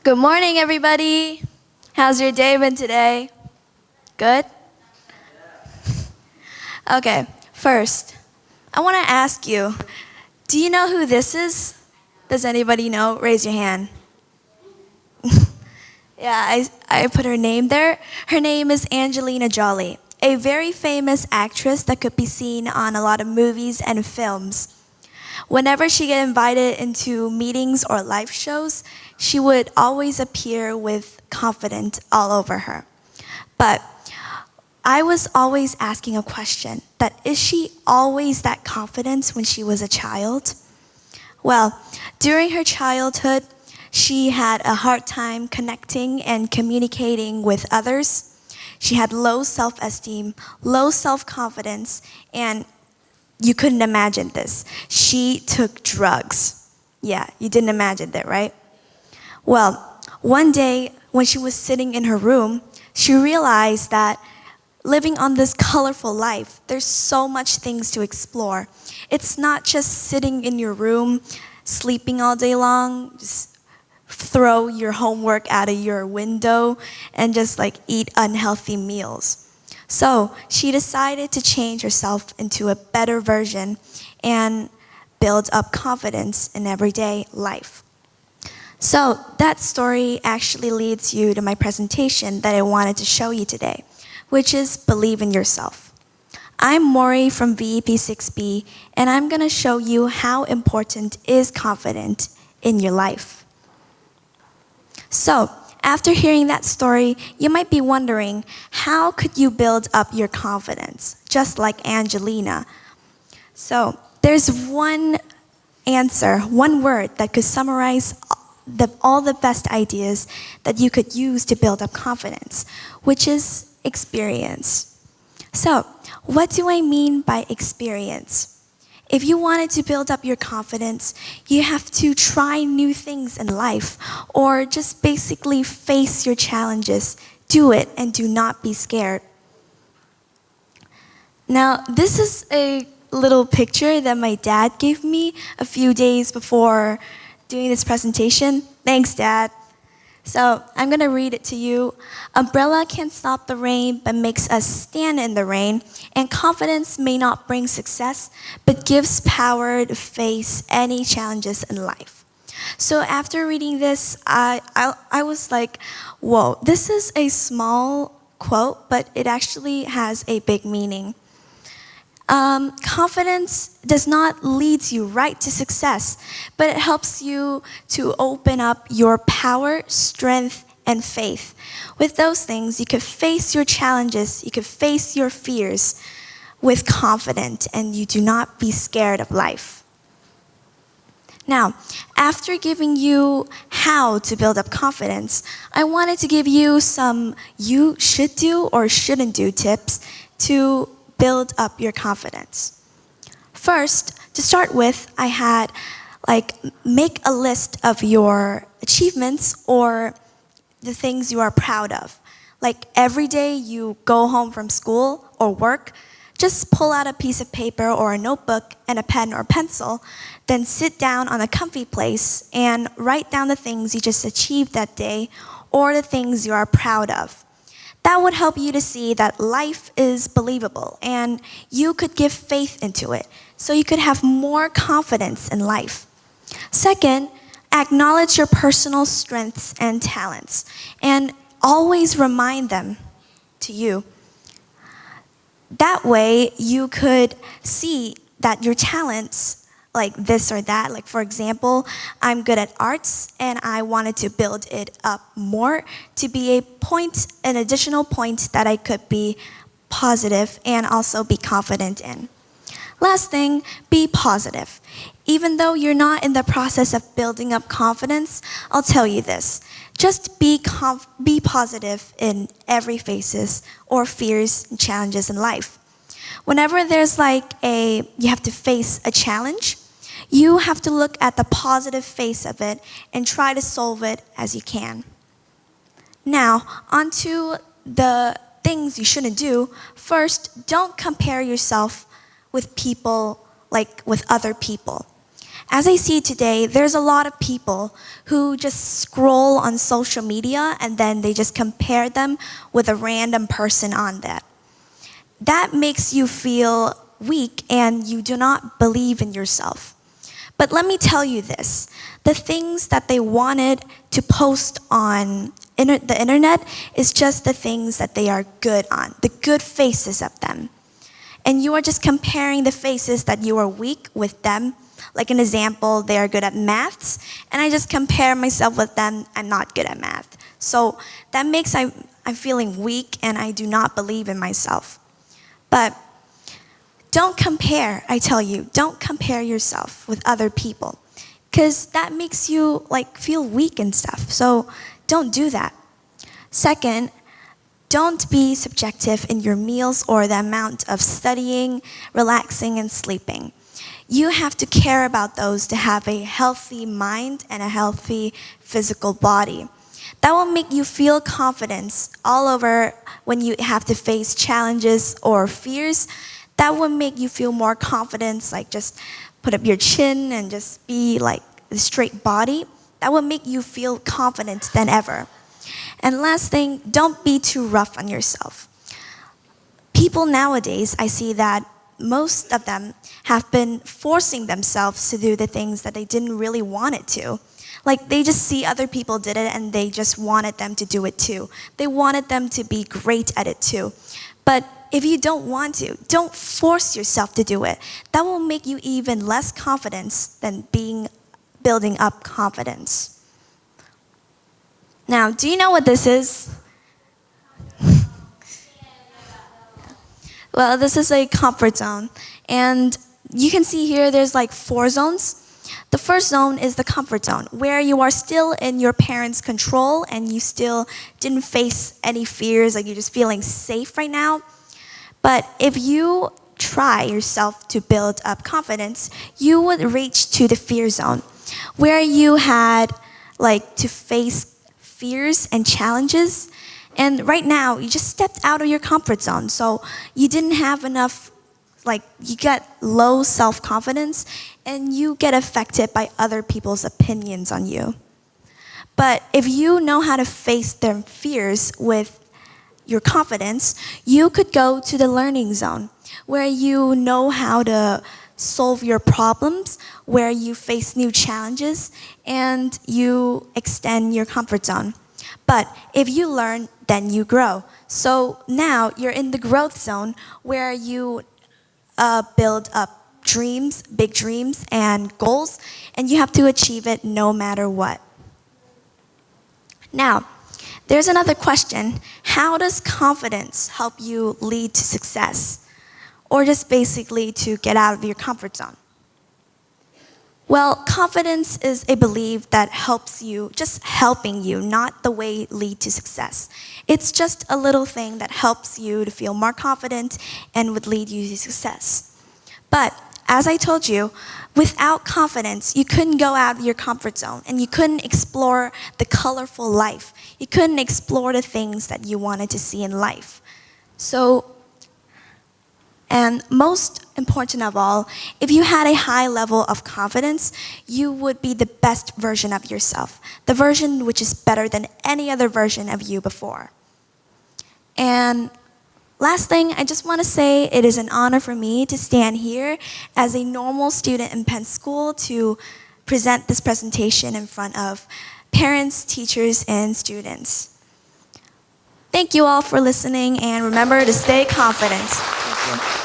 Good morning, everybody. How's your day been today? Good? Okay, first, I want to ask you, do you know who this is? Does anybody know? Raise your hand. Yeah, I put her name there. Her name is Angelina Jolie, a very famous actress that could be seen on a lot of movies and films. Whenever she get invited into meetings or live shows, she would always appear with confidence all over her. But I was always asking a question that is she always that confident when she was a child? Well, during her childhood, she had a hard time connecting and communicating with others. She had low self-esteem, low self-confidence, and you couldn't imagine this. She took drugs. Yeah, you didn't imagine that, right? Well, one day when she was sitting in her room, she realized that living on this colorful life, there's so much things to explore. It's not just sitting in your room, sleeping all day long, just throw your homework out of your window and just like eat unhealthy meals. So she decided to change herself into a better version and build up confidence in everyday life. So that story actually leads you to my presentation that I wanted to show you today, which is Believe in Yourself. I'm Maury from VEP 6B, and I'm going to show you how important is confidence in your life. So, after hearing that story, you might be wondering, how could you build up your confidence, just like Angelina? So, there's one answer, one word that could summarize all the best ideas that you could use to build up confidence, which is experience. So, what do I mean by experience? If you wanted to build up your confidence, you have to try new things in life or just basically face your challenges. Do it and do not be scared. Now, this is a little picture that my dad gave me a few days before doing this presentation. Thanks, Dad. So I'm going to read it to you. Umbrella can't stop the rain, but makes us stand in the rain. And confidence may not bring success, but gives power to face any challenges in life. So after reading this, I was like, whoa, this is a small quote, but it actually has a big meaning. Confidence does not lead you right to success, but it helps you to open up your power, strength, and faith. With those things, you could face your challenges, you could face your fears with confidence, and you do not be scared of life. Now, after giving you how to build up confidence, I wanted to give you some you should do or shouldn't do tips to build up your confidence. First, to start with, I had make a list of your achievements or the things you are proud of. Like every day you go home from school or work, just pull out a piece of paper or a notebook and a pen or pencil, then sit down on a comfy place and write down the things you just achieved that day or the things you are proud of. That would help you to see that life is believable and you could give faith into it so you could have more confidence in life. Second, acknowledge your personal strengths and talents and always remind them to you. That way you could see that your talents like this or that. Like for example, I'm good at arts and I wanted to build it up more to be an additional point that I could be positive and also be confident in. Last thing, be positive. Even though you're not in the process of building up confidence, I'll tell you this. Just be positive in every phases or fears and challenges in life. Whenever there's you have to face a challenge, you have to look at the positive face of it and try to solve it as you can. Now, onto the things you shouldn't do. First, don't compare yourself with people, with other people. as I see today, there's a lot of people who just scroll on social media and then they just compare them with a random person on that. That makes you feel weak and you do not believe in yourself. But let me tell you this, the things that they wanted to post on the internet is just the things that they are good on, the good faces of them. And you are just comparing the faces that you are weak with them. Like an example, they are good at maths, and I just compare myself with them, I'm not good at math. So that makes I'm feeling weak and I do not believe in myself. But don't compare, I tell you, don't compare yourself with other people, because that makes you like feel weak and stuff. So don't do that. Second, don't be subjective in your meals or the amount of studying, relaxing, and sleeping. You have to care about those to have a healthy mind and a healthy physical body. That will make you feel confidence all over when you have to face challenges or fears. That will make you feel more confidence, like just put up your chin and just be like a straight body. That will make you feel confident than ever. And last thing, don't be too rough on yourself. People nowadays, I see that most of them have been forcing themselves to do the things that they didn't really want it to. Like they just see other people did it and they just wanted them to do it too. They wanted them to be great at it too. But if you don't want to, don't force yourself to do it. That will make you even less confidence than building up confidence. Now, do you know what this is? Well, this is a comfort zone. And you can see here there's like 4 zones. The first zone is the comfort zone, where you are still in your parents' control and you still didn't face any fears, like you're just feeling safe right now. But if you try yourself to build up confidence, you would reach to the fear zone, where you had like to face fears and challenges. And right now, you just stepped out of your comfort zone. So you didn't have enough, like you get low self-confidence and you get affected by other people's opinions on you. But if you know how to face their fears with your confidence, you could go to the learning zone, where you know how to solve your problems, where you face new challenges, and you extend your comfort zone. But if you learn, then you grow. So now you're in the growth zone, where you build up dreams, big dreams and goals, and you have to achieve it no matter what. Now, there's another question. How does confidence help you lead to success? Or just basically to get out of your comfort zone? Well, confidence is a belief that helps you, just helping you, not the way lead to success. It's just a little thing that helps you to feel more confident and would lead you to success. But as I told you, without confidence, you couldn't go out of your comfort zone and you couldn't explore the colorful life. You couldn't explore the things that you wanted to see in life. And most important of all, if you had a high level of confidence, you would be the best version of yourself, the version which is better than any other version of you before. And last thing, I just want to say it is an honor for me to stand here as a normal student in Penn School to present this presentation in front of parents, teachers, and students. Thank you all for listening, and remember to stay confident. Thank you.